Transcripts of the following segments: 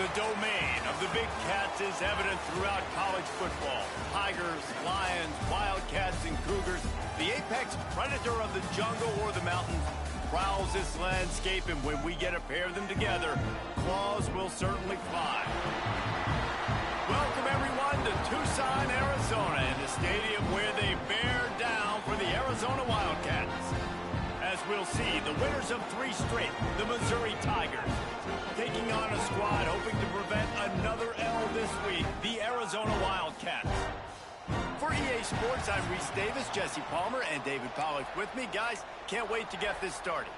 The domain of the Big Cats is evident throughout college football. Tigers, lions, wildcats, and cougars. The apex predator of the jungle or the mountains prowls this landscape, and when we get a pair of them together, claws will certainly fly. Welcome, everyone, to Tucson, Arizona, and the stadium where they bear down for the Arizona Wildcats. As we'll see, the winners of 3 straight, the Missouri Tigers, taking on a squad hoping to prevent another L this week, the Arizona Wildcats. For EA Sports, I'm Reese Davis, Jesse Palmer, and David Pollack with me. Guys, can't wait to get this started.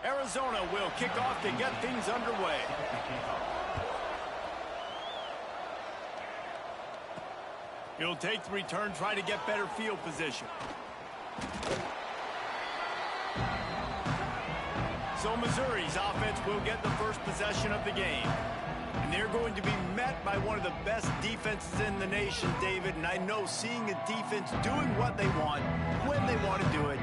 Arizona will kick off to get things underway. He'll take the return, try to get better field position. So Missouri's offense will get the first possession of the game. And they're going to be met by one of the best defenses in the nation, David. And I know seeing a defense doing what they want, when they want to do it,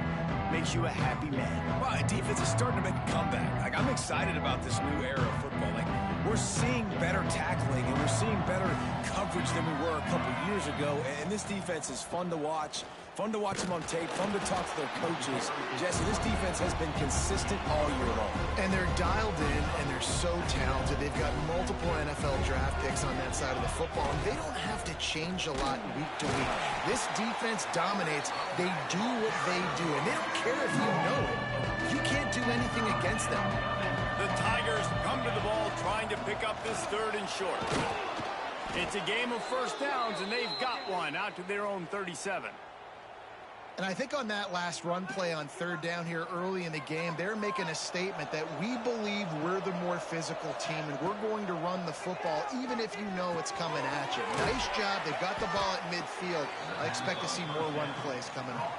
makes you a happy man. Well, defense is starting to make a comeback. I'm excited about this new era of football. We're seeing better tackling, and we're seeing better coverage than we were a couple years ago. And this defense is fun to watch. Fun to watch them on tape, fun to talk to their coaches. Jesse, this defense has been consistent all year long. And they're dialed in, and they're so talented. They've got multiple NFL draft picks on that side of the football, and they don't have to change a lot week to week. This defense dominates. They do what they do, and they don't care if you know it. You can't do anything against them. The Tigers come to the ball trying to pick up this 3rd and short. It's a game of first downs, and they've got one out to their own 37. And I think on that last run play on 3rd down here early in the game, they're making a statement that we believe we're the more physical team, and we're going to run the football even if you know it's coming at you. Nice job. They've got the ball at midfield. I expect to see more run plays coming up.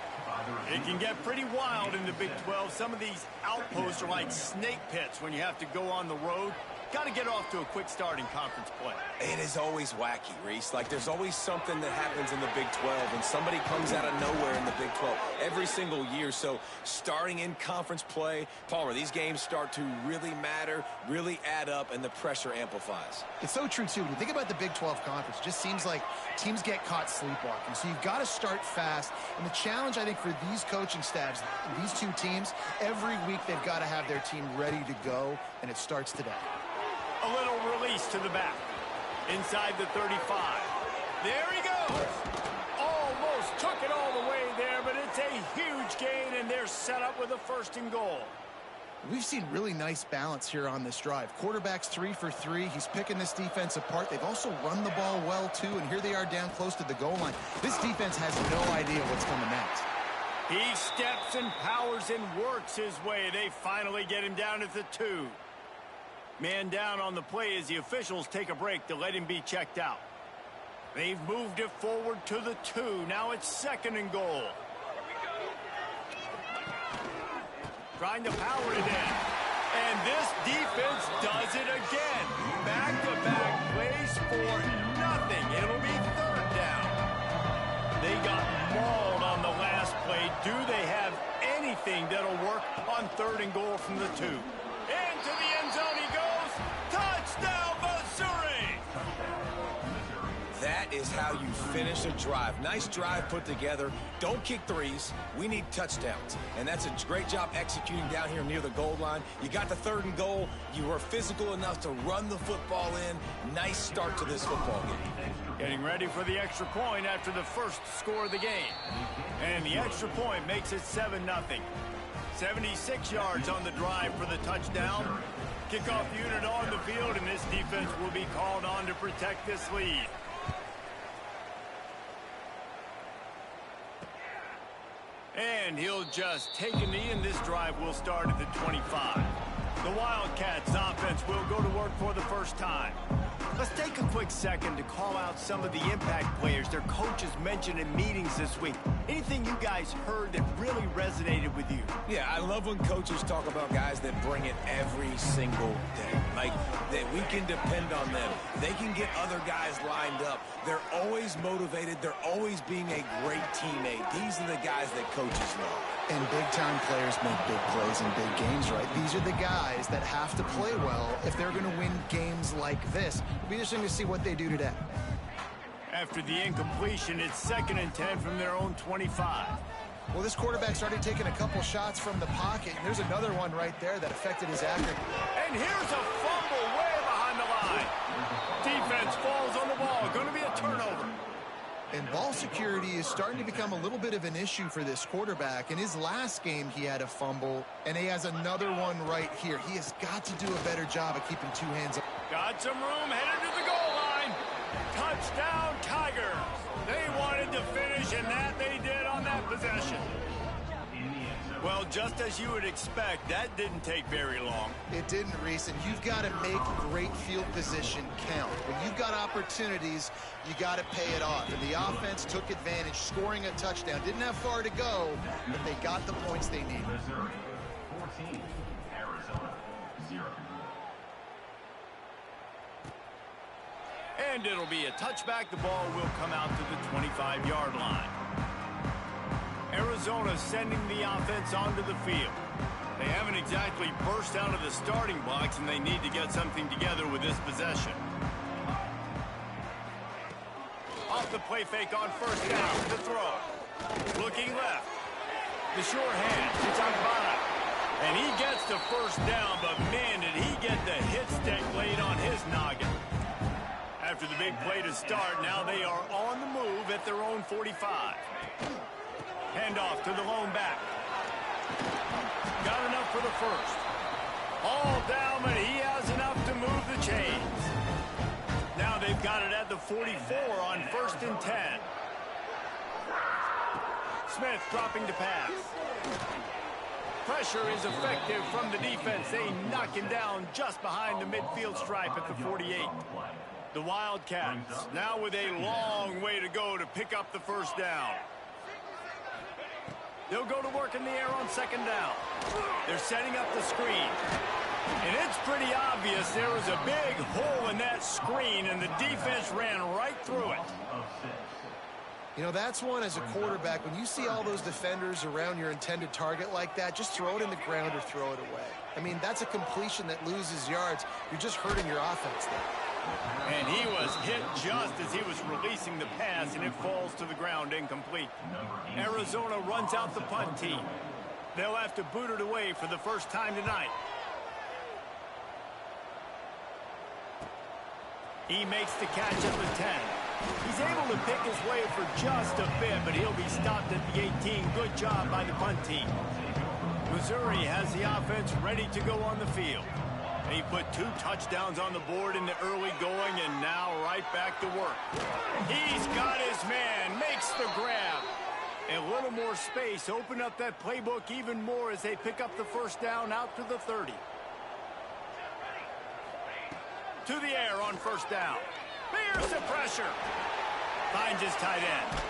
It can get pretty wild in the Big 12. Some of these outposts are like snake pits when you have to go on the road. Got to get off to a quick start in conference play. It is always wacky, Reese. There's always something that happens in the Big 12, and somebody comes out of nowhere in the Big 12 every single year. So starting in conference play, Palmer, these games start to really matter, really add up, and the pressure amplifies. It's so true, too. When you think about the Big 12 conference, it just seems like teams get caught sleepwalking. So you've got to start fast. And the challenge, I think, for these coaching staffs, these 2 teams, every week they've got to have their team ready to go, and it starts today. A little release to the back. Inside the 35. There he goes. Almost took it all the way there, but it's a huge gain, and they're set up with a 1st and goal. We've seen really nice balance here on this drive. Quarterback's 3 for 3. He's picking this defense apart. They've also run the ball well, too, and here they are down close to the goal line. This defense has no idea what's coming next. He steps and powers and works his way. They finally get him down at the 2. Man down on the play as the officials take a break to let him be checked out. They've moved it forward to the 2. Now it's 2nd and goal. Trying to power it in. And this defense does it again. Back-to-back plays for nothing. It'll be 3rd down. They got mauled on the last play. Do they have anything that'll work on 3rd and goal from the 2? Into the end zone he goes. Touchdown, Missouri! That is how you finish a drive. Nice drive put together. Don't kick 3s. We need touchdowns. And that's a great job executing down here near the goal line. You got the 3rd and goal. You were physical enough to run the football in. Nice start to this football game. Getting ready for the extra point after the first score of the game. And the extra point makes it 7-0. 76 yards on the drive for the touchdown. Kickoff unit on the field, and this defense will be called on to protect this lead. And he'll just take a knee, and this drive will start at the 25. The Wildcats offense will go to work for the first time. Let's take a quick second to call out some of the impact players their coaches mentioned in meetings this week. Anything you guys heard that really resonated with you? Yeah, I love when coaches talk about guys that bring it every single day. Like, that we can depend on them. They can get other guys lined up. They're always motivated. They're always being a great teammate. These are the guys that coaches love. And big-time players make big plays in big games, right? These are the guys that have to play well if they're going to win games like this. It'll be interesting to see what they do today. After the incompletion, it's 2nd and 10 from their own 25. Well, this quarterback started taking a couple shots from the pocket, and there's another one right there that affected his accuracy. And here's a fumble way behind the line. Defense falls on the ball. Going to be a turnover. And ball security is starting to become a little bit of an issue for this quarterback. In his last game, he had a fumble, and he has another one right here. He has got to do a better job of keeping two hands up. Got some room, headed to the goal line. Touchdown, Tigers. They wanted to finish, and that they did on that possession. Well, just as you would expect, that didn't take very long. It didn't, Reese, and you've got to make great field position count. When you've got opportunities, you got to pay it off. And the offense took advantage, scoring a touchdown. Didn't have far to go, but they got the points they needed. Missouri 14, Arizona 0. And it'll be a touchback. The ball will come out to the 25-yard line. Arizona sending the offense onto the field. They haven't exactly burst out of the starting blocks, and they need to get something together with this possession. Off the play fake on 1st down. The throw. Looking left. The sure hand. It's on Bana. And he gets the 1st down, but man, did he get the hit stick laid on his noggin. After the big play to start, now they are on the move at their own 45. Handoff to the lone back. Got enough for the 1st. All down, but he has enough to move the chains. Now they've got it at the 44 on 1st and 10. Smith dropping to pass. Pressure is effective from the defense. They knock him down just behind the midfield stripe at the 48. The Wildcats now with a long way to go to pick up the 1st down. They'll go to work in the air on 2nd down. They're setting up the screen. And it's pretty obvious there was a big hole in that screen, and the defense ran right through it. You know, that's one as a quarterback. When you see all those defenders around your intended target like that, just throw it in the ground or throw it away. I mean, that's a completion that loses yards. You're just hurting your offense there. And he was hit just as he was releasing the pass, and it falls to the ground incomplete. Arizona runs out the punt team. They'll have to boot it away for the 1st time tonight. He makes the catch at the 10. He's able to pick his way for just a bit, but he'll be stopped at the 18. Good job by the punt team. Missouri has the offense ready to go on the field. He put 2 touchdowns on the board in the early going, and now right back to work. He's got his man, makes the grab. A little more space, open up that playbook even more as they pick up the 1st down out to the 30. To the air on 1st down. Here's the pressure. Finds his tight end.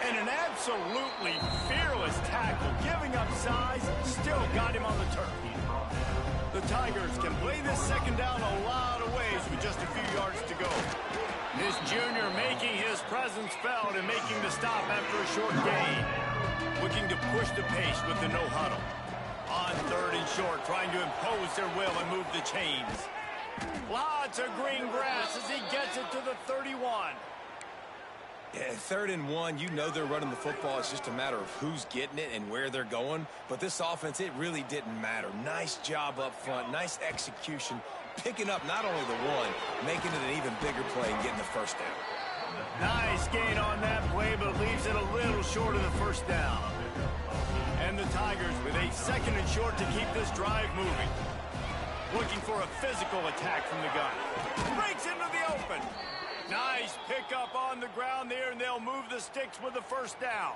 And an absolutely fearless tackle, giving up size, still got him on the turf. The Tigers can play this 2nd down a lot of ways with just a few yards to go. This junior making his presence felt and making the stop after a short gain. Looking to push the pace with the no huddle. On 3rd and short, trying to impose their will and move the chains. Lots of green grass as he gets it to the 31. Yeah, 3rd and 1, you know they're running the football. It's just a matter of who's getting it and where they're going. But this offense, it really didn't matter. Nice job up front, nice execution, picking up not only the 1, making it an even bigger play and getting the 1st down. Nice gain on that play, but leaves it a little short of the 1st down. And the Tigers with a 2nd and short to keep this drive moving. Looking for a physical attack from the gun. Breaks into the open. Nice pickup on the ground there, and they'll move the sticks with the 1st down.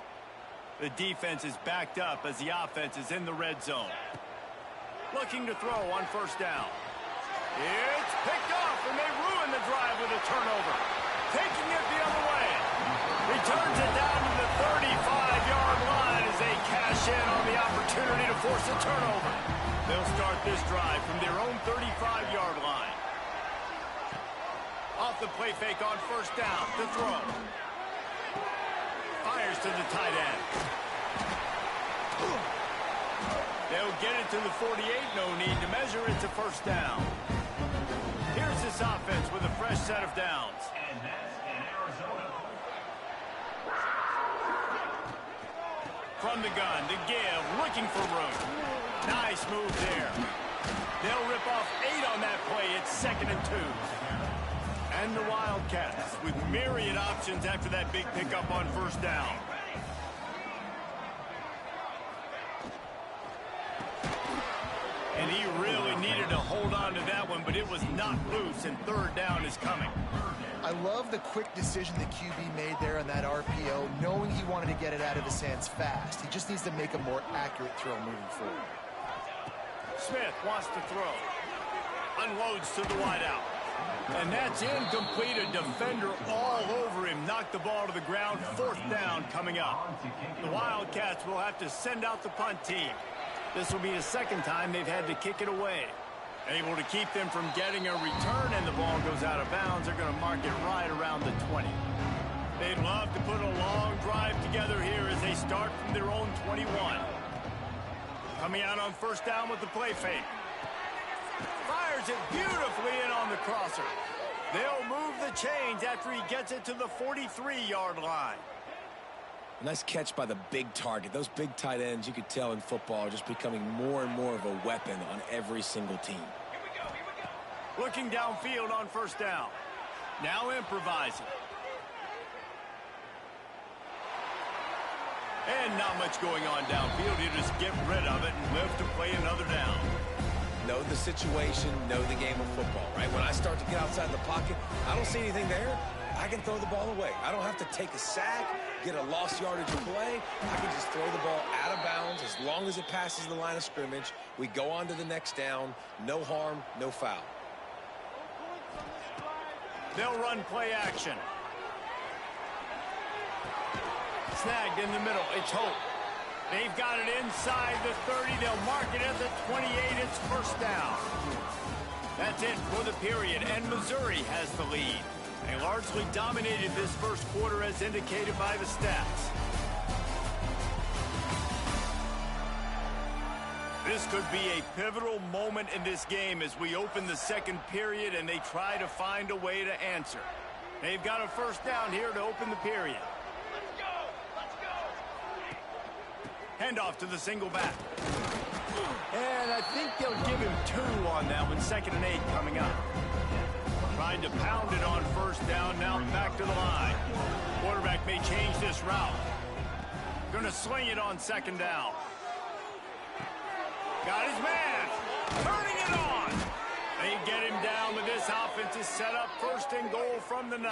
The defense is backed up as the offense is in the red zone. Looking to throw on 1st down. It's picked off, and they ruin the drive with turnover. Taking it the other way. Returns it down to the 35-yard line as they cash in on the opportunity to force a turnover. They'll start this drive from their own 35-yard line. Off the play fake on first down to throw. Fires to the tight end. They'll get it to the 48. No need to measure it to first down. Here's this offense with a fresh set of downs. And that's in Arizona. From the gun to give, looking for room. Nice move there. They'll rip off 8 on that play. It's 2nd and 2. And the Wildcats with myriad options after that big pickup on first down. And he really needed to hold on to that one, but it was not loose, and third down is coming. I love the quick decision the QB made there on that RPO, knowing he wanted to get it out of his hands fast. He just needs to make a more accurate throw moving forward. Smith wants to throw. Unloads to the wideout. And that's incomplete. A defender all over him. Knocked the ball to the ground. 4th down coming up. The Wildcats will have to send out the punt team. This will be the 2nd time they've had to kick it away. Able to keep them from getting a return, and the ball goes out of bounds. They're going to mark it right around the 20. They'd love to put a long drive together here as they start from their own 21. Coming out on first down with the play fake. Fires it beautifully in on the crosser. They'll move the chains after he gets it to the 43-yard line. Nice catch by the big target. Those big tight ends, you could tell in football, are just becoming more and more of a weapon on every single team. Here we go. Looking downfield on first down. Now improvising. And not much going on downfield. You just get rid of it and live to play another down. Know the situation, know the game of football, right? When I start to get outside the pocket, I don't see anything there. I can throw the ball away. I don't have to take a sack, get a lost yardage play. I can just throw the ball out of bounds as long as it passes the line of scrimmage. We go on to the next down. No harm, no foul. They'll run play action. Snagged in the middle. It's Hope. They've got it inside the 30. They'll mark it at the 28. It's first down. That's it for the period, and Missouri has the lead. They largely dominated this first quarter as indicated by the stats. This could be a pivotal moment in this game as we open the second period and they try to find a way to answer. They've got a first down here to open the period. Handoff to the single back. And I think they'll give him 2 on that one. 2nd and 8 coming up. Trying to pound it on first down, now back to the line. Quarterback may change this route. Going to sling it on 2nd down. Got his man. Turning it on. They get him down with this offense is set up 1st and goal from the 9.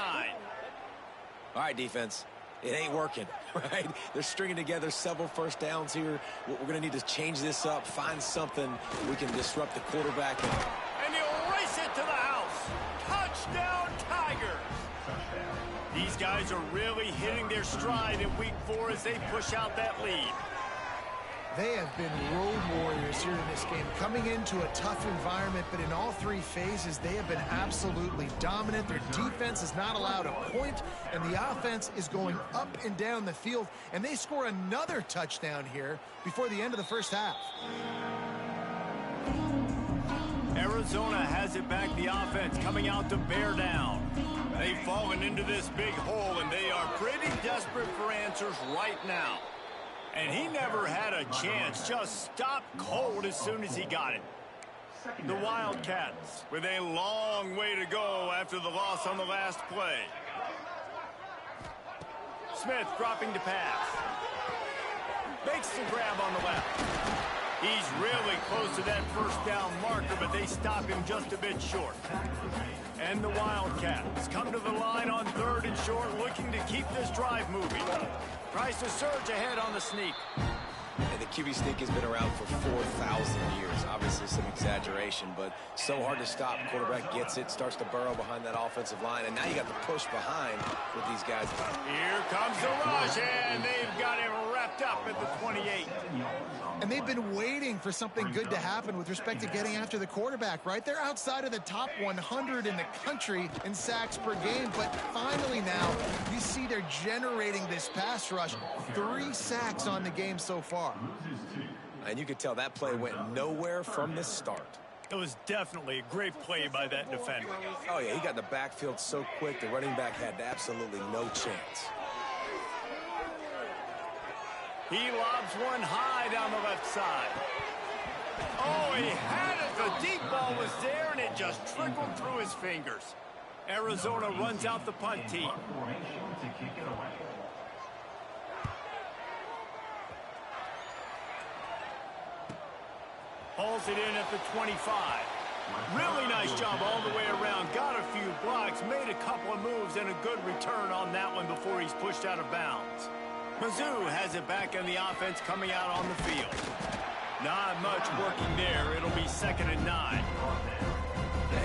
All right, defense. It ain't working, right? They're stringing together several first downs here. We're going to need to change this up, find something we can disrupt the quarterback. And he'll race it to the house. Touchdown, Tigers. These guys are really hitting their stride in week 4 as they push out that lead. They have been road warriors here in this game, coming into a tough environment, but in all 3 phases, they have been absolutely dominant. Their defense is not allowed a point, and the offense is going up and down the field, and they score another touchdown here before the end of the first half. Arizona has it back, the offense coming out to bear down. They've fallen into this big hole, and they are pretty desperate for answers right now. And he never had a chance, just stopped cold as soon as he got it. The Wildcats with a long way to go after the loss on the last play. Smith dropping to pass. Makes the grab on the left. He's really close to that first down marker, but they stop him just a bit short. And the Wildcats come to the line on 3rd and short, looking to keep this drive moving. Tries to surge ahead on the sneak. And the QB sneak has been around for 4,000 years. Obviously some exaggeration, but so hard to stop. Quarterback gets it, starts to burrow behind that offensive line, and now you got the push behind with these guys. Here comes the rush, and they've got him wrapped up at the 28. And they've been waiting for something good to happen with respect to getting after the quarterback, right? They're outside of the top 100 in the country in sacks per game, but finally now you see they're generating this pass rush. 3 sacks on the game so far. And you could tell that play went nowhere from the start. It was definitely a great play by that defender. Oh, yeah, he got in the backfield so quick, the running back had absolutely no chance. He lobs one high down the left side. Oh, he had it. The deep ball was there, and it just trickled through his fingers. Arizona runs out the punt team. Hauls it in at the 25. Really nice job all the way around. Got a few blocks, made a couple of moves, and a good return on that one before he's pushed out of bounds. Mizzou has it back on the offense coming out on the field. Not much working there. It'll be 2nd and 9.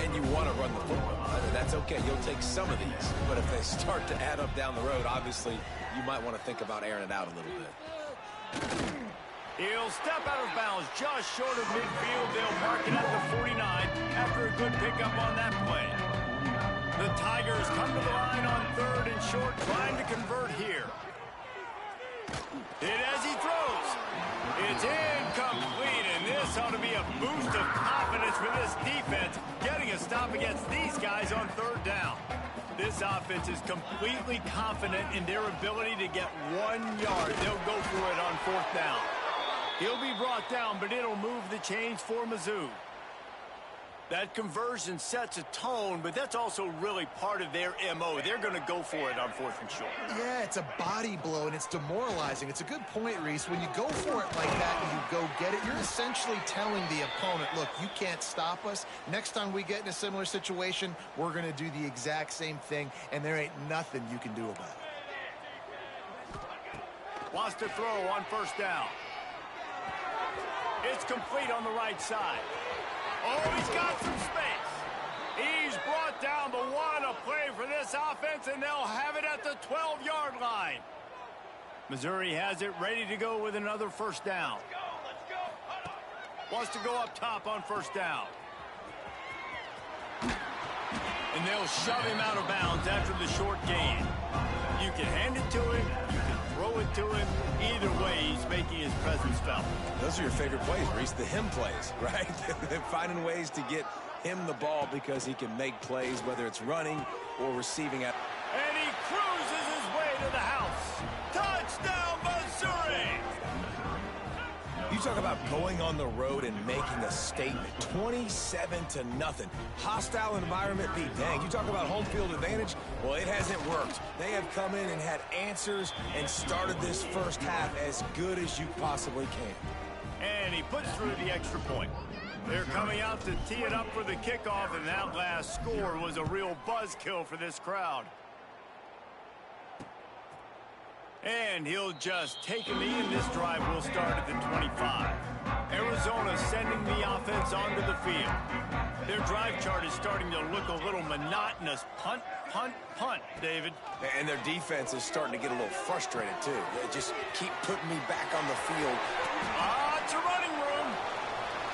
And you want to run the football. That's okay. You'll take some of these. But if they start to add up down the road, obviously, you might want to think about airing it out a little bit. He'll step out of bounds just short of midfield. They'll mark it at the 49 after a good pickup on that play. The Tigers come to the line on 3rd and short, trying to convert here. And as he throws, it's incomplete, and this ought to be a boost of confidence for this defense, getting a stop against these guys on 3rd down. This offense is completely confident in their ability to get 1 yard. They'll go for it on 4th down. He'll be brought down, but it'll move the chains for Mizzou. That conversion sets a tone, but that's also really part of their MO. They're going to go for it on 4th and short. Yeah, it's a body blow, and it's demoralizing. It's a good point, Reese. When you go for it like that and you go get it, you're essentially telling the opponent, look, you can't stop us. Next time we get in a similar situation, we're going to do the exact same thing, and there ain't nothing you can do about it. Wants to throw on 1st down. It's complete on the right side. Oh, he's got some space. He's brought down, but what a play for this offense, and they'll have it at the 12-yard line. Missouri has it ready to go with another 1st down. Wants to go up top on 1st down. And they'll shove him out of bounds after the short gain. You can hand it to him, you can throw it to him. Either way, he's making his presence felt. Those are your favorite plays, Reese, the him plays, right? Finding ways to get him the ball because he can make plays, whether it's running or receiving it. And he cruises his way to the house. Touchdown, Missouri! You talk about going on the road and making a statement. 27-0. Hostile environment be dang. You talk about home field advantage. Well, it hasn't worked. They have come in and had answers and started this first half as good as you possibly can. And he puts through the extra point. They're coming out to tee it up for the kickoff, and that last score was a real buzzkill for this crowd. And he'll just take a knee, and this drive will start at the 25. Arizona sending the offense onto the field. Their drive chart is starting to look a little monotonous. Punt, punt, punt, David. And their defense is starting to get a little frustrated, too. They just keep putting me back on the field. It's a running room.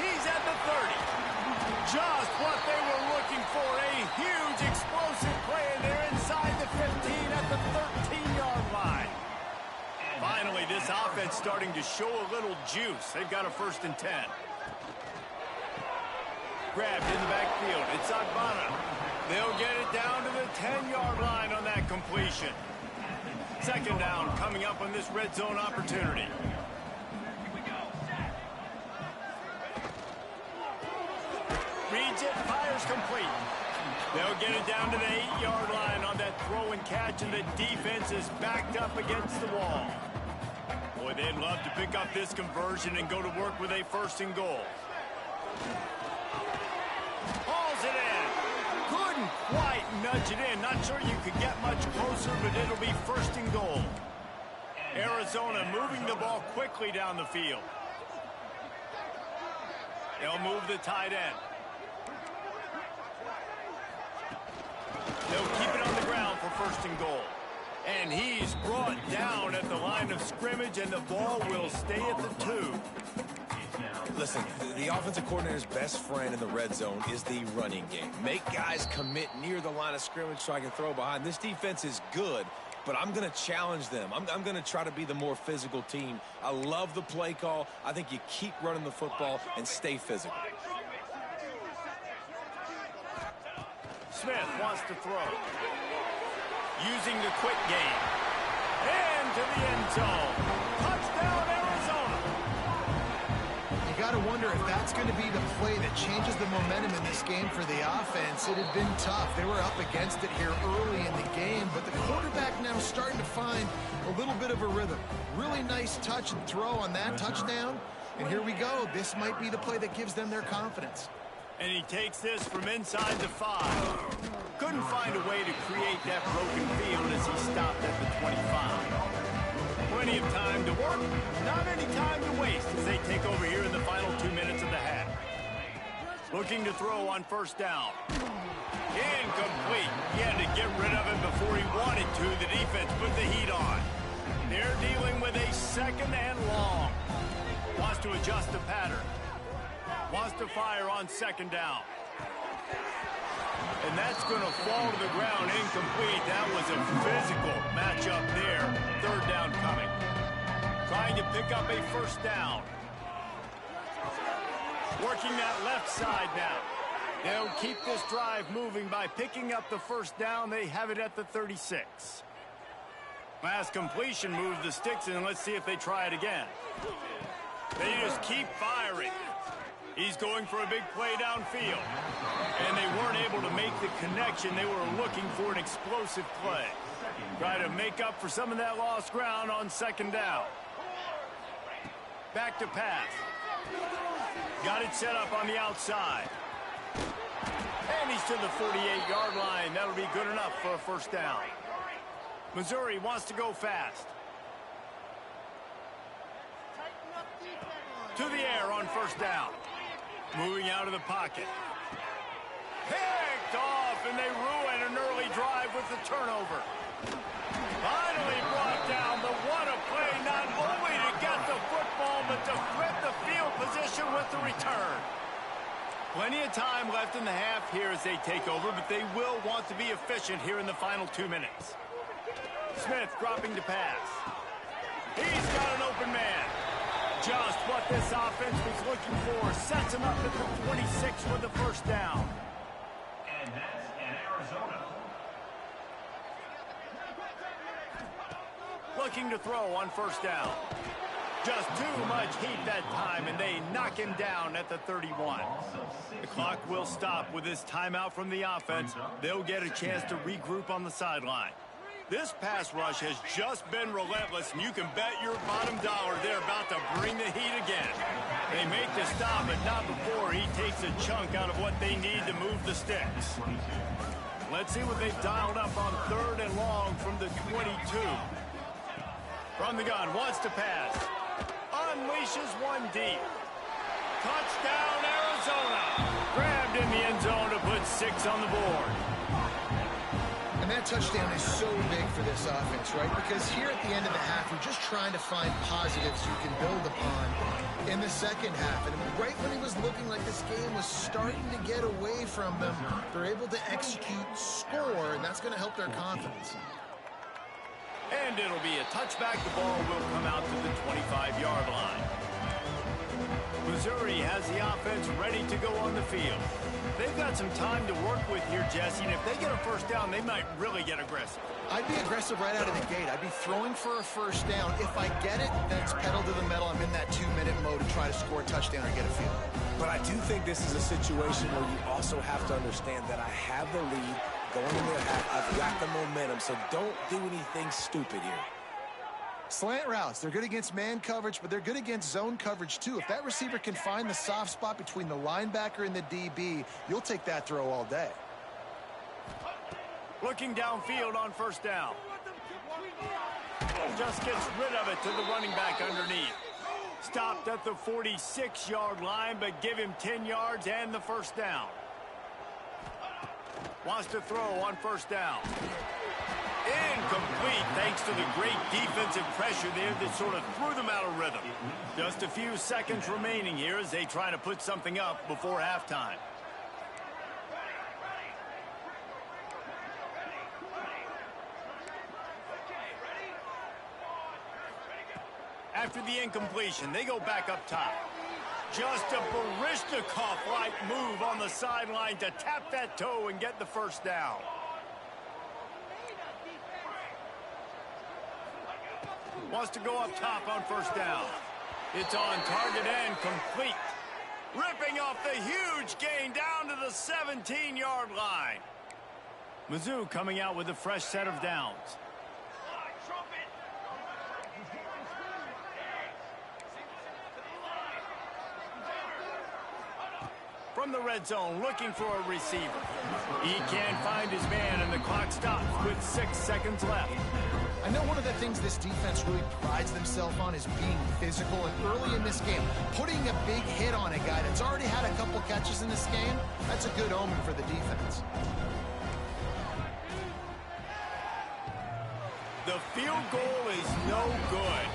He's at the 30. Just what they were looking for. A huge explosive play, and they're inside the 15 at the 13-yard line. Finally, this offense starting to show a little juice. They've got a 1st and 10. Grabbed in the backfield. It's Agbana. They'll get it down to the 10-yard line on that completion. 2nd down coming up on this red zone opportunity. Reads it, fires complete. They'll get it down to the 8-yard line on that throw and catch, and the defense is backed up against the wall. Boy, they'd love to pick up this conversion and go to work with a 1st and goal. Hauls it in. Couldn't quite nudge it in. Not sure you could get much closer, but it'll be 1st and goal. Arizona moving the ball quickly down the field. They'll move the tight end. They'll keep it on the ground for first and goal. And he's brought down at the line of scrimmage, and the ball will stay at the 2. Listen, the offensive coordinator's best friend in the red zone is the running game. Make guys commit near the line of scrimmage so I can throw behind. This defense is good, but I'm going to challenge them. I'm going to try to be the more physical team. I love the play call. I think you keep running the football and stay physical. Smith wants to throw. Using the quick game. Into the end zone. Touchdown, Arizona. You got to wonder if that's going to be the play that changes the momentum in this game for the offense. It had been tough. They were up against it here early in the game, but the quarterback now starting to find a little bit of a rhythm. Really nice touch and throw on that touchdown. And here we go. This might be the play that gives them their confidence. And he takes this from inside the 5. Couldn't find a way to create that broken field as he stopped at the 25. Plenty of time to work, not any time to waste as they take over here in the final 2 minutes of the half. Looking to throw on first down. Incomplete. He had to get rid of it before he wanted to. The defense put the heat on. They're dealing with a second and long. Wants to adjust the pattern. Wants to fire on second down. And that's going to fall to the ground incomplete. That was a physical matchup there. Third down coming. Trying to pick up a first down. Working that left side now. They'll keep this drive moving by picking up the first down. They have it at the 36. Last completion moved the sticks in. Let's see if they try it again. They just keep firing. He's going for a big play downfield. And they weren't able to make the connection. They were looking for an explosive play. Try to make up for some of that lost ground on second down. Back to pass. Got it set up on the outside. And he's to the 48-yard line. That'll be good enough for a first down. Missouri wants to go fast. To the air on first down. Moving out of the pocket. Picked off, and they ruin an early drive with the turnover. Finally brought down, but what a play, not only to get the football, but to flip the field position with the return. Plenty of time left in the half here as they take over, but they will want to be efficient here in the final 2 minutes. Smith dropping to pass. He's got an open man. Just what this offense was looking for. Sets him up at the 26 for the first down. And that's in Arizona. Looking to throw on first down. Just too much heat that time, and they knock him down at the 31. The clock will stop with this timeout from the offense. They'll get a chance to regroup on the sideline. This pass rush has just been relentless, and you can bet your bottom dollar they're about to bring the heat again. They make the stop, but not before he takes a chunk out of what they need to move the sticks. Let's see what they've dialed up on third and long from the 22. From the gun, wants to pass. Unleashes one deep. Touchdown, Arizona. Grabbed in the end zone to put 6 on the board. And that touchdown is so big for this offense, right? Because here at the end of the half, you're just trying to find positives you can build upon in the second half. And right when it was looking like this game was starting to get away from them, they're able to execute, score, and that's going to help their confidence. And it'll be a touchback. The ball will come out to the 25-yard line. Missouri has the offense ready to go on the field. They've got some time to work with here, Jesse, and if they get a first down, they might really get aggressive. I'd be aggressive right out of the gate. I'd be throwing for a first down. If I get it, then it's pedal to the metal. I'm in that 2-minute mode to try to score a touchdown or get a field. But I do think this is a situation where you also have to understand that I have the lead going into the half. I've got the momentum, so don't do anything stupid here. Slant routes, they're good against man coverage, but they're good against zone coverage too. If that receiver can find the soft spot between the linebacker and the DB, you'll take that throw all day. Looking downfield on first down. Just gets rid of it to the running back underneath. stopped at the 46-yard line, but give him 10 yards and the first down. Wants to throw on first down. Incomplete, thanks to the great defensive pressure there that sort of threw them out of rhythm. Just a few seconds remaining here as they try to put something up before halftime. After the incompletion, they go back up top. Just a Baryshnikov-like move on the sideline to tap that toe and get the first down. Wants to go up top on first down. It's on target and complete. Ripping off the huge gain down to the 17-yard line. Mizzou coming out with a fresh set of downs. From the red zone, looking for a receiver. He can't find his man, and the clock stops with 6 seconds left. I know one of the things this defense really prides themselves on is being physical, and early in this game, putting a big hit on a guy that's already had a couple catches in this game, that's a good omen for the defense. The field goal is no good.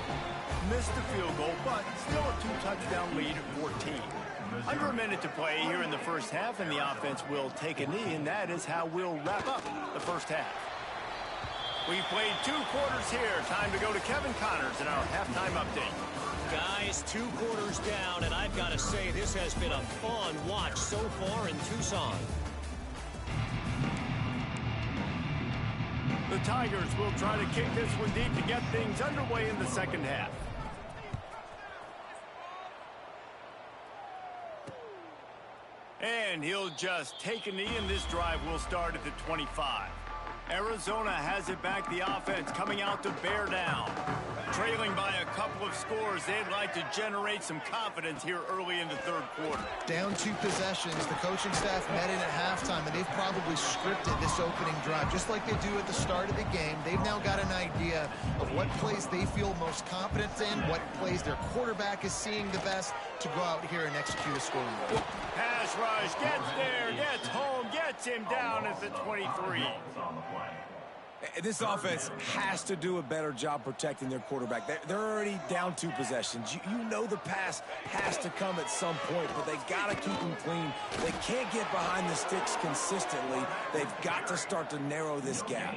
Missed the field goal, but still a 2-touchdown lead at 14. Under a minute to play here in the first half, and the offense will take a knee, and that is how we'll wrap up the first half. We've played 2 quarters here. Time to go to Kevin Connors in our halftime update. Guys, 2 quarters down, and I've got to say this has been a fun watch so far in Tucson. The Tigers will try to kick this one deep to get things underway in the second half. And he'll just take a knee, and this drive will start at the 25. Arizona has it back, the offense coming out to bear down. Trailing by a couple of scores, they'd like to generate some confidence here early in the third quarter. Down 2 possessions, the coaching staff met in at halftime, and they've probably scripted this opening drive. Just like they do at the start of the game, they've now got an idea of what plays they feel most confident in, what plays their quarterback is seeing the best to go out here and execute a scoring drive. Pass rush, gets there, gets home, gets him down at the 23. This offense has to do a better job protecting their quarterback. They're already down 2 possessions. You know the pass has to come at some point, but they got to keep them clean. They can't get behind the sticks consistently. They've got to start to narrow this gap.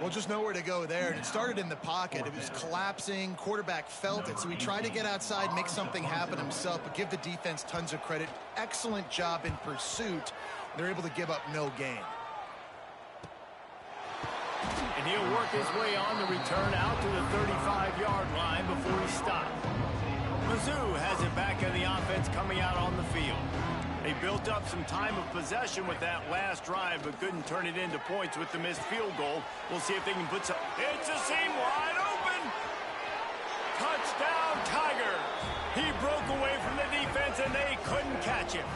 Well, just nowhere to go there. It started in the pocket. It was collapsing. Quarterback felt it, so he tried to get outside, make something happen himself, but give the defense tons of credit. Excellent job in pursuit. They're able to give up no gain. And he'll work his way on the return out to the 35-yard line before he stopped. Mizzou has it back in the offense coming out on the field. They built up some time of possession with that last drive, but couldn't turn it into points with the missed field goal. We'll see if they can put some... It's a seam wide open! Touchdown, Tigers! He broke away from the defense, and they couldn't catch him.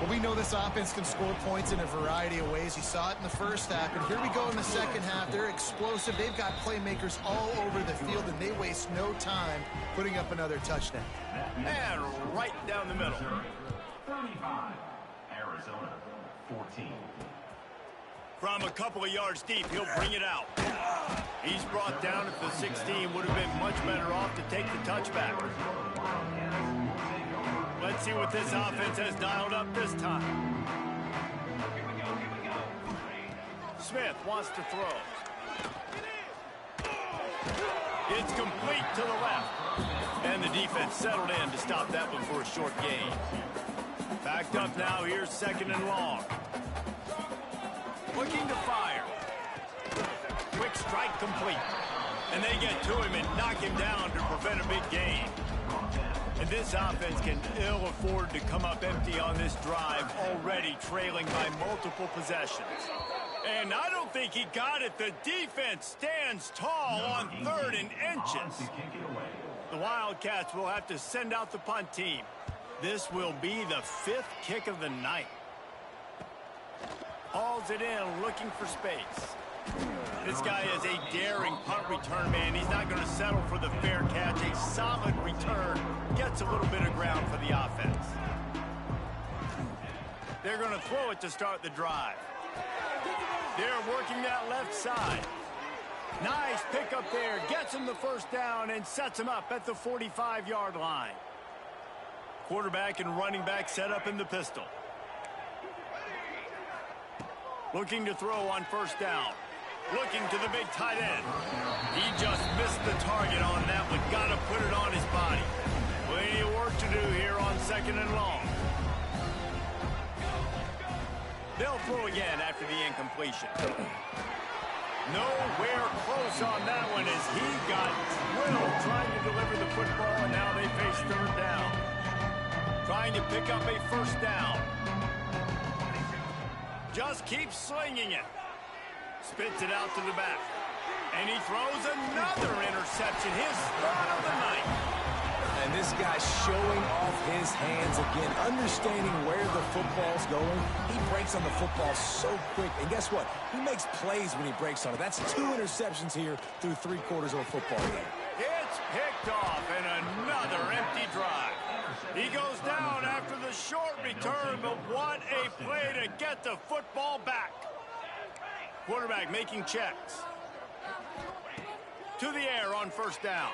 Well, we know this offense can score points in a variety of ways. You saw it in the first half, and here we go in the second half. They're explosive. They've got playmakers all over the field, and they waste no time putting up another touchdown. And right down the middle. 35, Arizona, 14. From a couple of yards deep, he'll bring it out. He's brought down at the 16. Would have been much better off to take the touchback. Let's see what this offense has dialed up this time. Smith wants to throw. It's complete to the left. And the defense settled in to stop that one for a short gain. Backed up now, here's 2nd and long. Looking to fire. Quick strike complete. And they get to him and knock him down to prevent a big gain. And this offense can ill afford to come up empty on this drive, already trailing by multiple possessions. And I don't think he got it. The defense stands tall on 3rd and inches. The Wildcats will have to send out the punt team. This will be the 5th kick of the night. Hauls it in, looking for space. This guy is a daring punt return man. He's not going to settle for the fair catch. A solid return gets a little bit of ground for the offense. They're going to throw it to start the drive. They're working that left side. Nice pickup there. Gets him the first down and sets him up at the 45-yard line. Quarterback and running back set up in the pistol. Looking to throw on first down. Looking to the big tight end. He just missed the target on that one. Got to put it on his body. Plenty of work to do here on 2nd and long. They'll throw again after the incompletion. Nowhere close on that one as he got drilled trying to deliver the football, and now they face 3rd down. Trying to pick up a first down. Just keeps slinging it. Spits it out to the back. And he throws another interception. His 3rd of the night. And this guy's showing off his hands again, understanding where the football's going. He breaks on the football so quick. And guess what? He makes plays when he breaks on it. That's 2 interceptions here through 3 quarters of a football game. It's picked off and another empty drive. He goes down after the short return, but what a play to get the football back. Quarterback making checks. To the air on first down.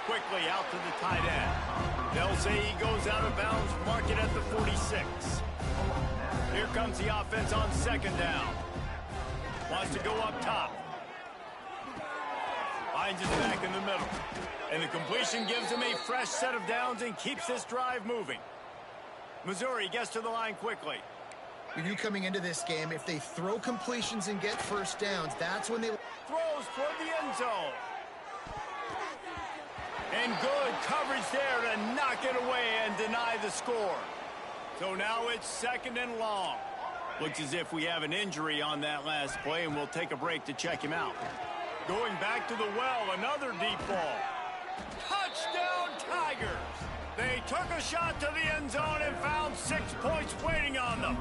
Quickly out to the tight end. They'll say he goes out of bounds, mark it at the 46. Here comes the offense on 2nd down. Wants to go up top. Finds his back in the middle. And the completion gives him a fresh set of downs and keeps this drive moving. Missouri gets to the line quickly. You knew coming into this game, if they throw completions and get first downs, that's when they... Throws toward the end zone. And good coverage there to knock it away and deny the score. So now it's 2nd and long. Looks as if we have an injury on that last play, and we'll take a break to check him out. Going back to the well, another deep ball. Touchdown, Tigers! They took a shot to the end zone and found 6 points waiting on them.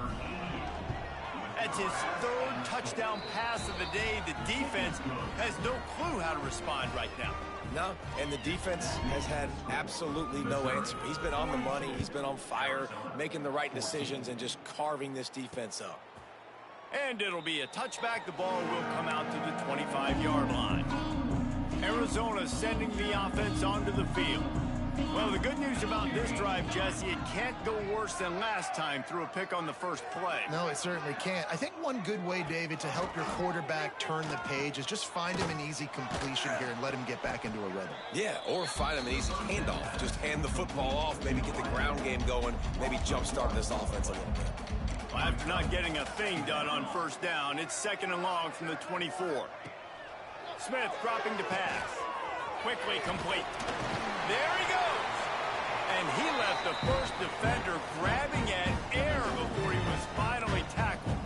That's his 3rd touchdown pass of the day. The defense has no clue how to respond right now. No, and the defense has had absolutely no answer. He's been on the money. He's been on fire, making the right decisions and just carving this defense up. And it'll be a touchback. The ball will come out to the 25-yard line. Arizona sending the offense onto the field. Well, the good news about this drive, Jesse, it can't go worse than last time through a pick on the first play. No, it certainly can't. I think one good way, David, to help your quarterback turn the page is just find him an easy completion here and let him get back into a rhythm. Yeah, or find him an easy handoff. Just hand the football off, maybe get the ground game going, maybe jumpstart this offense a little bit. Well, after not getting a thing done on first down, it's 2nd and long from the 24. Smith dropping to pass. Quickly complete. There he goes. And he left the first defender grabbing at air before he was finally tackled.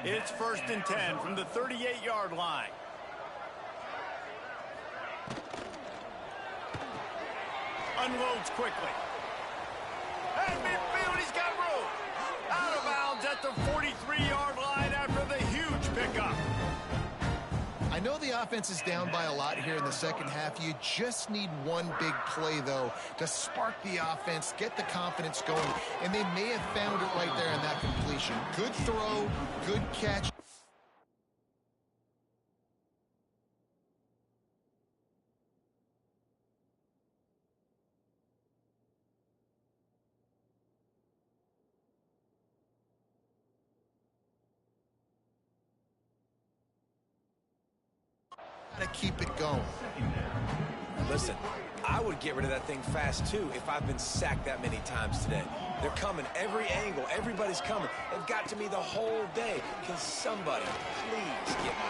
It's 1st and 10 from the 38-yard line. Unloads quickly. And midfield, he's got room. Out of bounds at the 43-yard line after the huge pickup. I know the offense is down by a lot here in the second half. You just need one big play, though, to spark the offense, get the confidence going, and they may have found it right there in that completion. Good throw, good catch. To keep it going. Listen, I would get rid of that thing fast, too, if I've been sacked that many times today. They're coming every angle. Everybody's coming. They've got to me the whole day. Can somebody please get me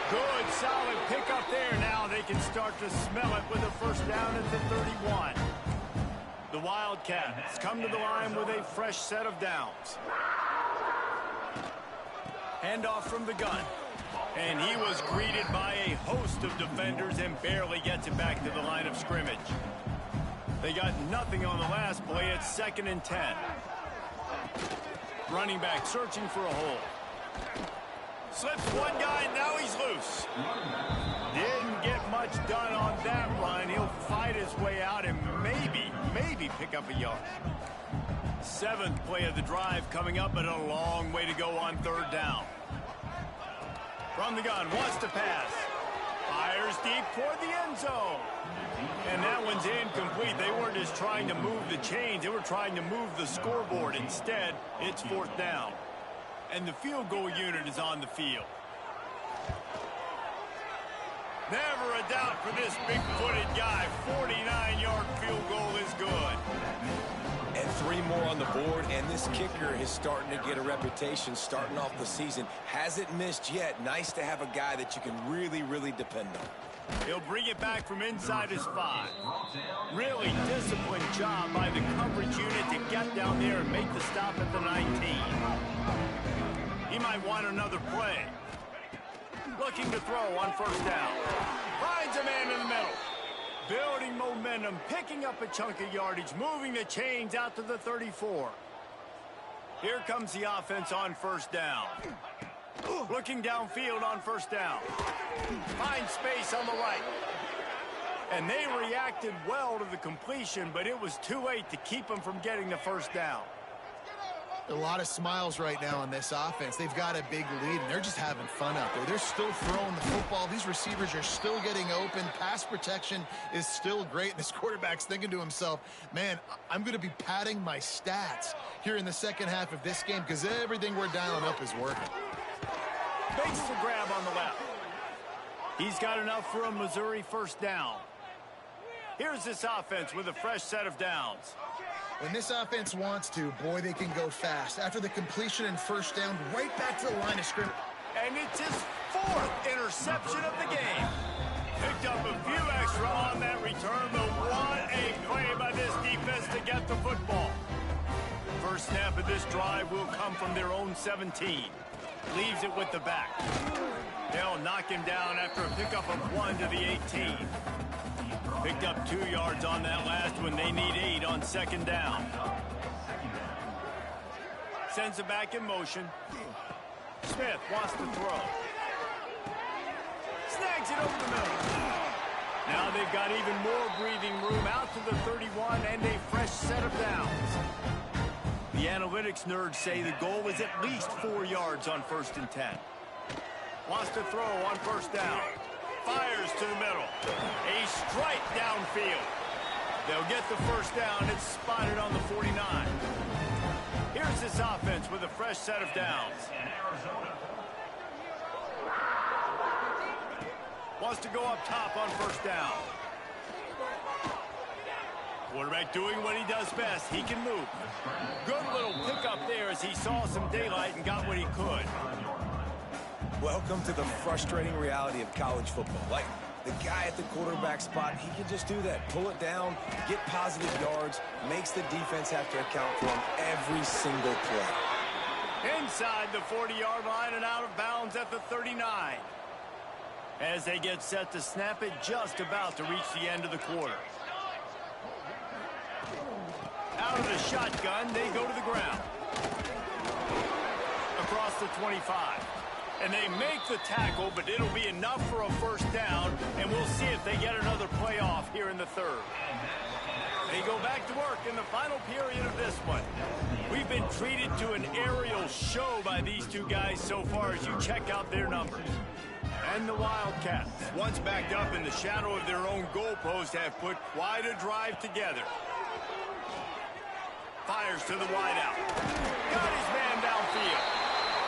there? Good, solid pickup there. Now they can start to smell it with a first down at the 31. The Wildcats come to the line with a fresh set of downs. Handoff from the gun. And he was greeted by a host of defenders and barely gets it back to the line of scrimmage. They got nothing on the last play. It's 2nd and 10. Running back searching for a hole. Slips one guy, now he's loose. Didn't get much done on that run. He'll fight his way out and maybe pick up a yard. 7th play of the drive coming up, but a long way to go on 3rd down. From the gun, wants to pass. Fires deep toward the end zone. And that one's incomplete. They weren't just trying to move the chains. They were trying to move the scoreboard. Instead, it's 4th down. And the field goal unit is on the field. Never a doubt for this big-footed guy. 49-yard field goal is good. And 3 more on the board, and this kicker is starting to get a reputation starting off the season. Hasn't missed yet. Nice to have a guy that you can really depend on. He'll bring it back from inside his 5. Really disciplined job by the coverage unit to get down there and make the stop at the 19. He might want another play. Looking to throw on 1st down. Finds a man in the middle. Building momentum, picking up a chunk of yardage, moving the chains out to the 34. Here comes the offense on 1st down. Looking downfield on 1st down. Finds space on the right. And they reacted well to the completion, but it was too late to keep them from getting the 1st down. A lot of smiles right now on this offense. They've got a big lead, and they're just having fun out there. They're still throwing the football. These receivers are still getting open. Pass protection is still great. This quarterback's thinking to himself, man, I'm going to be padding my stats here in the second half of this game because everything we're dialing up is working. Makes the grab on the left. He's got enough for a Missouri 1st down. Here's this offense with a fresh set of downs. When this offense wants to, boy, they can go fast. After the completion and 1st down, right back to the line of scrimmage. And it's his 4th interception of the game. Picked up a few extra on that return, but what a play by this defense to get the football. First snap of this drive will come from their own 17. Leaves it with the back. They'll knock him down after a pickup of 1 to the 18. Picked up 2 yards on that last one. They need 8 on 2nd down. Sends it back in motion. Smith wants to throw. Snags it over the middle. Now they've got even more breathing room out to the 31 and a fresh set of downs. The analytics nerds say the goal is at least 4 yards on 1st and 10. Wants to throw on 1st down. Fires to the middle. A strike downfield. They'll get the 1st down. It's spotted on the 49. Here's this offense with a fresh set of downs. Wants to go up top on 1st down. Quarterback doing what he does best. He can move. Good little pickup there as he saw some daylight and got what he could. Welcome to the frustrating reality of college football. Like, the guy at the quarterback spot, he can just do that. Pull it down, get positive yards, makes the defense have to account for him every single play. Inside the 40-yard line and out of bounds at the 39. As they get set to snap it, just about to reach the end of the quarter. Out of the shotgun, they go to the ground. Across the 25. And they make the tackle, but it'll be enough for a 1st down, and we'll see if they get another play off here in the 3rd. They go back to work in the final period of this one. We've been treated to an aerial show by these 2 guys so far as you check out their numbers. And the Wildcats, once backed up in the shadow of their own goalpost, have put quite a drive together. Fires to the wideout. Got his man downfield.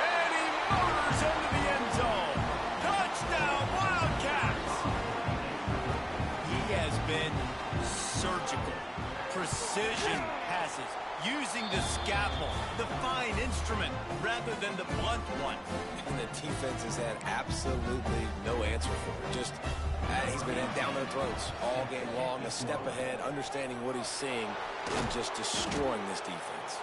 And he motors into the end zone. Touchdown, Wildcats! He has been surgical. Precision passes. Using the scalpel, the fine instrument, rather than the blunt one. And the defense has had absolutely no answer for it. Just, he's been down their throats all game long, a step ahead, understanding what he's seeing, and just destroying this defense.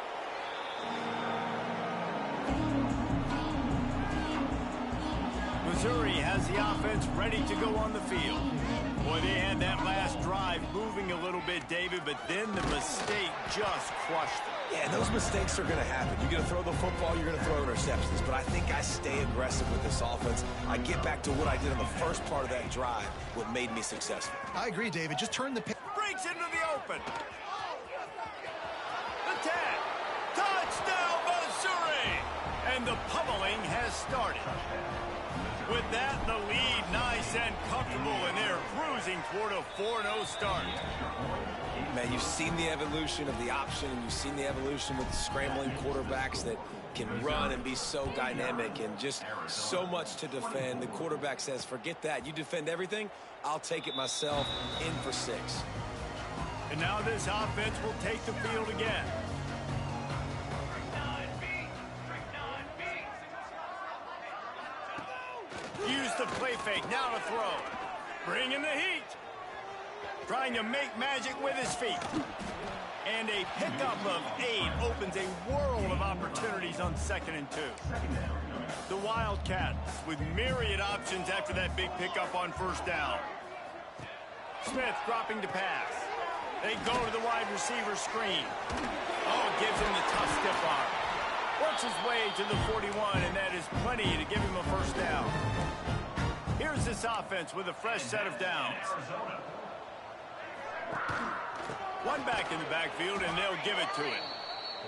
Missouri has the offense ready to go on the field. Boy, they had that last drive moving a little bit, David, but then the mistake just crushed them. Yeah, those mistakes are going to happen. You're going to throw the football, you're going to throw interceptions. But I think I stay aggressive with this offense. I get back to what I did in the first part of that drive, what made me successful. I agree, David. Just turn the pitch. Breaks into the open. The tag. Touchdown, Missouri! And the pummeling has started. With that, the lead nice and comfortable, and they're cruising toward a 4-0 start. Man, you've seen the evolution of the option, and you've seen the evolution with the scrambling quarterbacks that can run and be so dynamic and just so much to defend. The quarterback says, forget that. You defend everything, I'll take it myself. In for 6. And now this offense will take the field again. Use the play fake, now to throw. Bring in the heat. Trying to make magic with his feet. And a pickup of 8 opens a world of opportunities on 2nd and 2. The Wildcats with myriad options after that big pickup on 1st down. Smith dropping to pass. They go to the wide receiver screen. Oh, gives him the tough stiff arm. Works his way to the 41, and that is plenty to give him a 1st down. Here's this offense with a fresh set of downs. One back in the backfield, and they'll give it to it.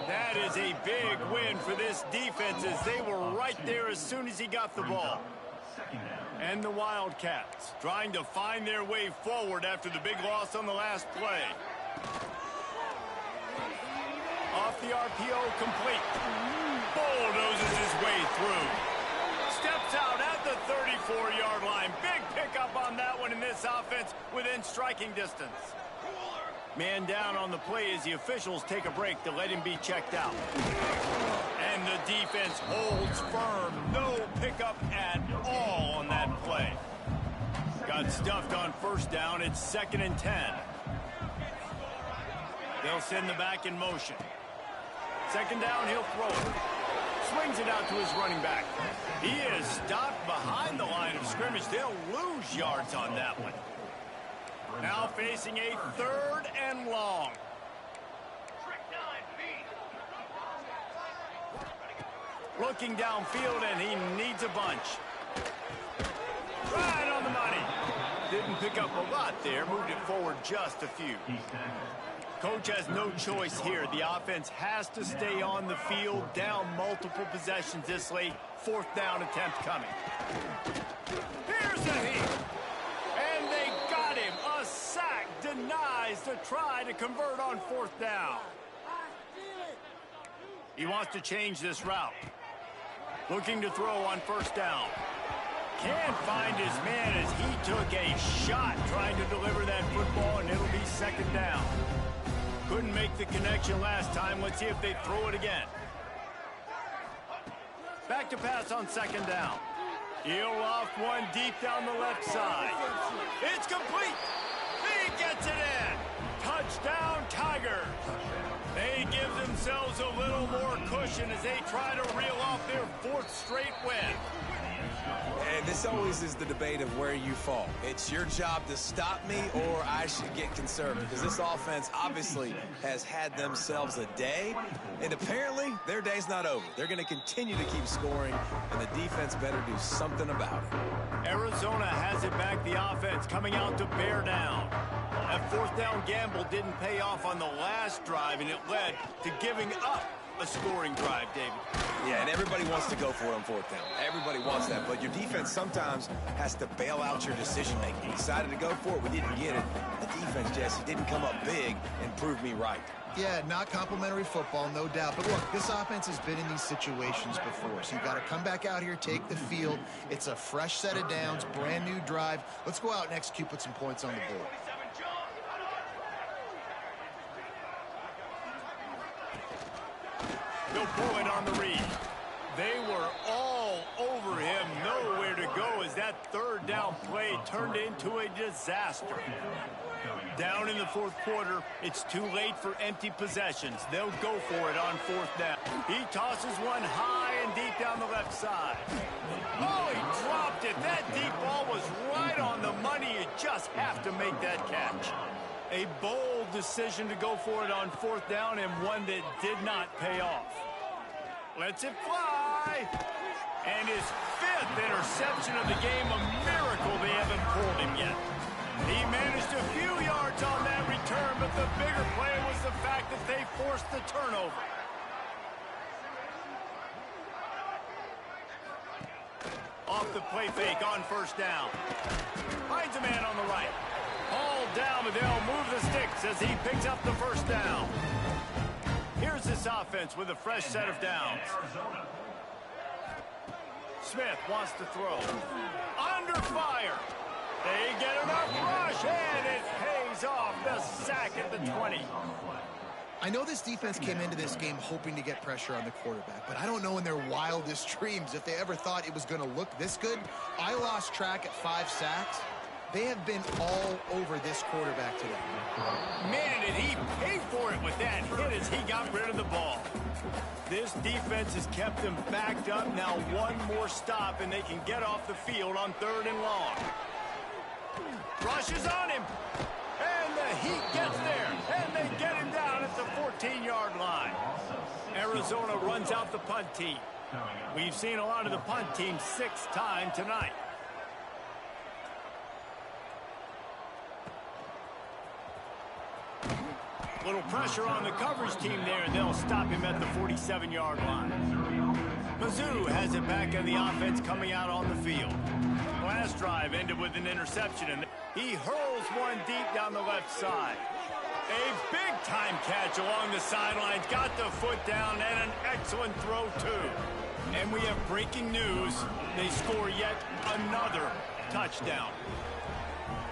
That is a big win for this defense, as they were right there as soon as he got the ball. And the Wildcats trying to find their way forward after the big loss on the last play. Off the RPO, complete. Bulldozes his way through. Steps out at the 34-yard line. Big pickup on that one in this offense within striking distance. Man down on the play as the officials take a break to let him be checked out. And the defense holds firm. No pickup at all on that play. Got stuffed on 1st down. It's 2nd and 10. They'll send the back in motion. 2nd down, he'll throw it. Swings it out to his running back. He is stopped behind the line of scrimmage. They'll lose yards on that one. Now facing a 3rd and long. Looking downfield, and he needs a bunch. Right on the money. Didn't pick up a lot there. Moved it forward just a few. Coach has no choice here. The offense has to stay on the field, down multiple possessions this late. 4th down attempt coming. Here's the heat. And they got him. A sack denies the try to convert on 4th down. He wants to change this route. Looking to throw on 1st down. Can't find his man as he took a shot trying to deliver that football, and it'll be 2nd down. Couldn't make the connection last time. Let's see if they throw it again. Back to pass on 2nd down. He'll off one deep down the left side. It's complete. He gets it in. Touchdown, Tigers. They give themselves a little more cushion as they try to reel off their 4th straight win. And this always is the debate of where you fall. It's your job to stop me, or I should get conservative, because this offense obviously has had themselves a day, and apparently their day's not over. They're going to continue to keep scoring, and the defense better do something about it. Arizona has it back, the offense coming out to bear down. That 4th down gamble didn't pay off on the last drive, and it led to giving up a scoring drive, David. Yeah, and everybody wants to go for it on 4th down. Everybody wants that, but your defense sometimes has to bail out your decision-making. We decided to go for it, we didn't get it. The defense, Jesse, didn't come up big and prove me right. Yeah, not complimentary football, no doubt. But look, this offense has been in these situations before, so you've got to come back out here, take the field. It's a fresh set of downs, brand new drive. Let's go out and execute, put some points on the board. They'll pull it on the read. They were all over him, nowhere to go as that 3rd down play turned into a disaster. Down in the fourth quarter, it's too late for empty possessions. They'll go for it on fourth down. He tosses one high and deep down the left side. Oh, he dropped it. That deep ball was right on the money. You just have to make that catch. A bold decision to go for it on fourth down, and one that did not pay off. Lets it fly. And his fifth interception of the game, a miracle they haven't pulled him yet. He managed a few yards on that return, but the bigger play was the fact that they forced the turnover. Off the play fake on first down. Finds a man on the right. Hauled down, but they'll move the sticks as he picks up the first down. Here's this offense with a fresh set of downs. Smith wants to throw. Under fire. They get enough rush, and it pays off. The sack at the 20. I know this defense came into this game hoping to get pressure on the quarterback, but I don't know in their wildest dreams if they ever thought it was going to look this good. I lost track at 5 sacks. They have been all over this quarterback today. Man, did he pay for it with that hit as he got rid of the ball. This defense has kept them backed up. Now one more stop, and they can get off the field on 3rd and long. Rushes on him, and the Heat gets there, and they get him down at the 14-yard line. Arizona runs out the punt team. We've seen a lot of the punt team 6th time tonight. Little pressure on the coverage team there, and they'll stop him at the 47-yard line. Mizzou has it back in the offense coming out on the field. Last drive ended with an interception, and he hurls one deep down the left side. A big-time catch along the sidelines, got the foot down, and an excellent throw, too. And we have breaking news. They score yet another touchdown.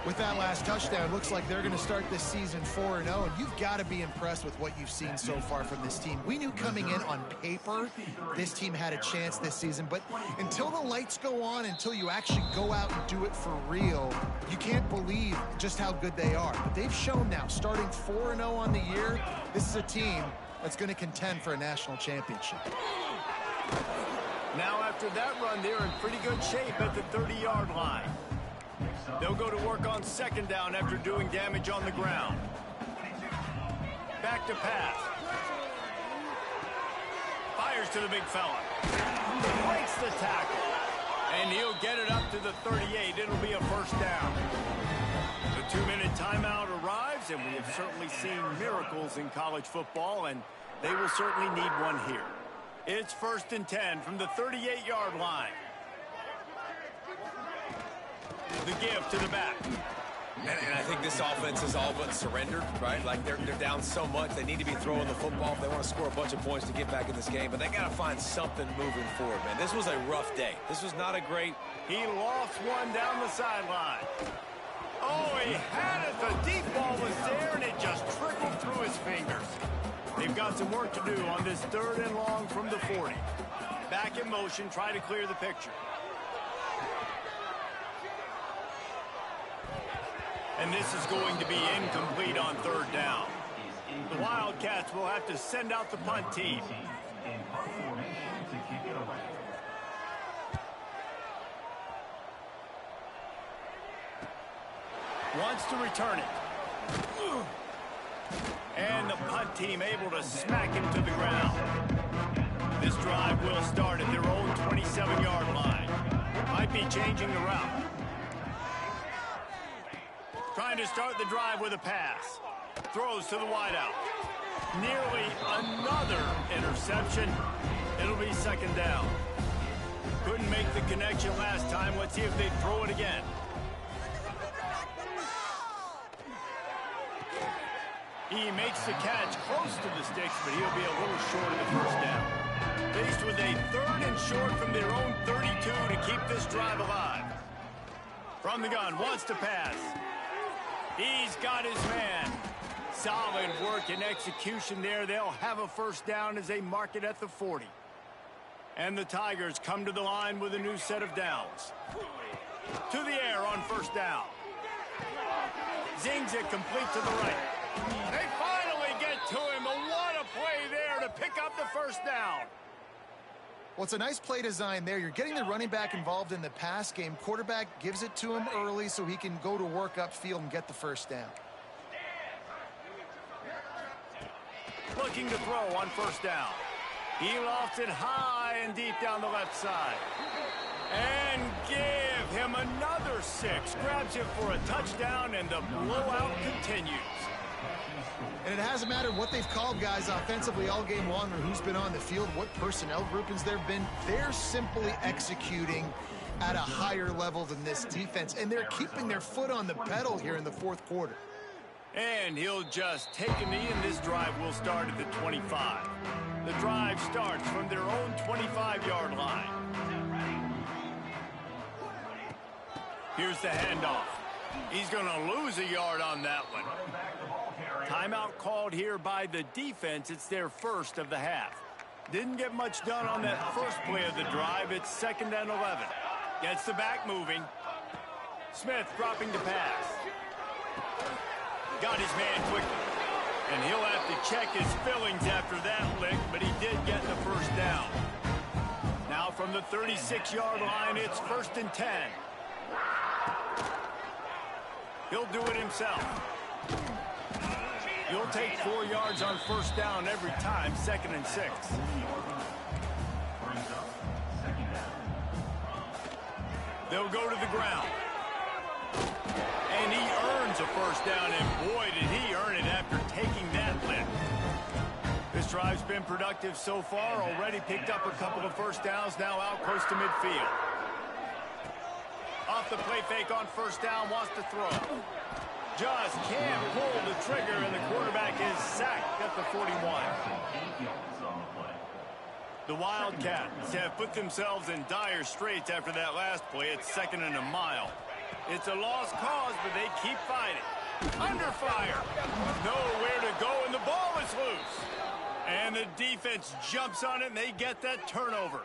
With that last touchdown, looks like they're going to start this season 4-0, and you've got to be impressed with what you've seen so far from this team. We knew coming in on paper this team had a chance this season, but until the lights go on, until you actually go out and do it for real, you can't believe just how good they are. But they've shown now, starting 4-0 on the year, this is a team that's going to contend for a national championship. Now after that run, they're in pretty good shape at the 30-yard line. They'll go to work on 2nd down after doing damage on the ground. Back to pass. Fires to the big fella. Breaks the tackle. And he'll get it up to the 38. It'll be a first down. The 2-minute timeout arrives, and we have certainly seen miracles in college football, and they will certainly need one here. It's 1st and 10 from the 38-yard line. The give to the back. And I think this offense is all but surrendered, right? Like they're down so much, they need to be throwing the football if they want to score a bunch of points to get back in this game. But they got to find something moving forward, man. This was a rough day. This was not a great... He lost one down the sideline. Oh, he had it. The deep ball was there, and it just trickled through his fingers. They've got some work to do on this 3rd and long from the 40. Back in motion, try to clear the picture. And this is going to be incomplete on 3rd down. The Wildcats will have to send out the punt team. Wants to return it. And the punt team able to smack him to the ground. This drive will start at their own 27-yard line. Might be changing the route. Trying to start the drive with a pass. Throws to the wideout. Nearly another interception. It'll be 2nd down. Couldn't make the connection last time. Let's see if they throw it again. He makes the catch close to the sticks, but he'll be a little short of the first down. Faced with a 3rd and short from their own 32 to keep this drive alive. From the gun, wants to pass. He's got his man. Solid work and execution there. They'll have a first down as they mark it at the 40. And the Tigers come to the line with a new set of downs. To the air on first down. Zings it complete to the right. They finally get to him. What a play there to pick up the first down. Well, it's a nice play design there. You're getting the running back involved in the pass game. Quarterback gives it to him early so he can go to work upfield and get the first down. Looking to throw on first down. He lofts it high and deep down the left side. And give him another 6. Grabs him for a touchdown, and the blowout continues. And it hasn't mattered what they've called guys offensively all game long or who's been on the field, what personnel groupings there have been. They're simply executing at a higher level than this defense, and they're keeping their foot on the pedal here in the fourth quarter. And he'll just take a knee, and this drive will start at the 25. The drive starts from their own 25-yard line. Here's the handoff. He's going to lose a yard on that one. Timeout called here by the defense. It's their first of the half. Didn't get much done on that first play of the drive. It's 2nd and 11. Gets the back moving. Smith dropping to pass. Got his man quickly. And he'll have to check his fillings after that lick, but he did get the first down. Now from the 36-yard line, it's 1st and 10. He'll do it himself. He'll take 4 yards on first down every time, 2nd and 6. They'll go to the ground. And he earns a first down, and boy, did he earn it after taking that lick. This drive's been productive so far, already picked up a couple of first downs, now out close to midfield. Off the play fake on first down, wants to throw. Just can't pull the trigger, and the quarterback is sacked at the 41. The Wildcats have put themselves in dire straits after that last play. It's 2nd and a mile. It's a lost cause, but they keep fighting. Under fire. Nowhere to go, and the ball is loose. And the defense jumps on it, and they get that turnover.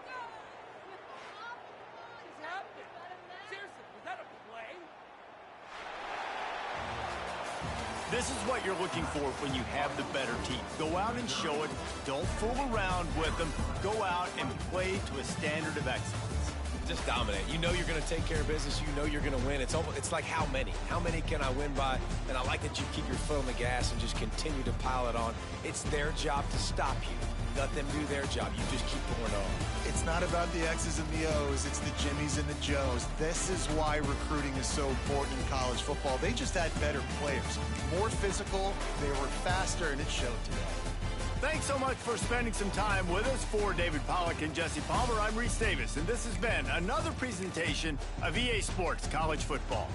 This is what you're looking for when you have the better team. Go out and show it. Don't fool around with them. Go out and play to a standard of excellence. Just dominate. You know you're going to take care of business. You know you're going to win. It's like how many? How many can I win by? And I like that you keep your foot on the gas and just continue to pile it on. It's their job to stop you. Let them do their job. You just keep going on. It's not about the X's and the O's. It's the Jimmies and the Joes. This is why recruiting is so important in college football. They just had better players. More physical. They were faster, and it showed today. Thanks so much for spending some time with us. For David Pollack and Jesse Palmer, I'm Reese Davis, and this has been another presentation of EA Sports College Football.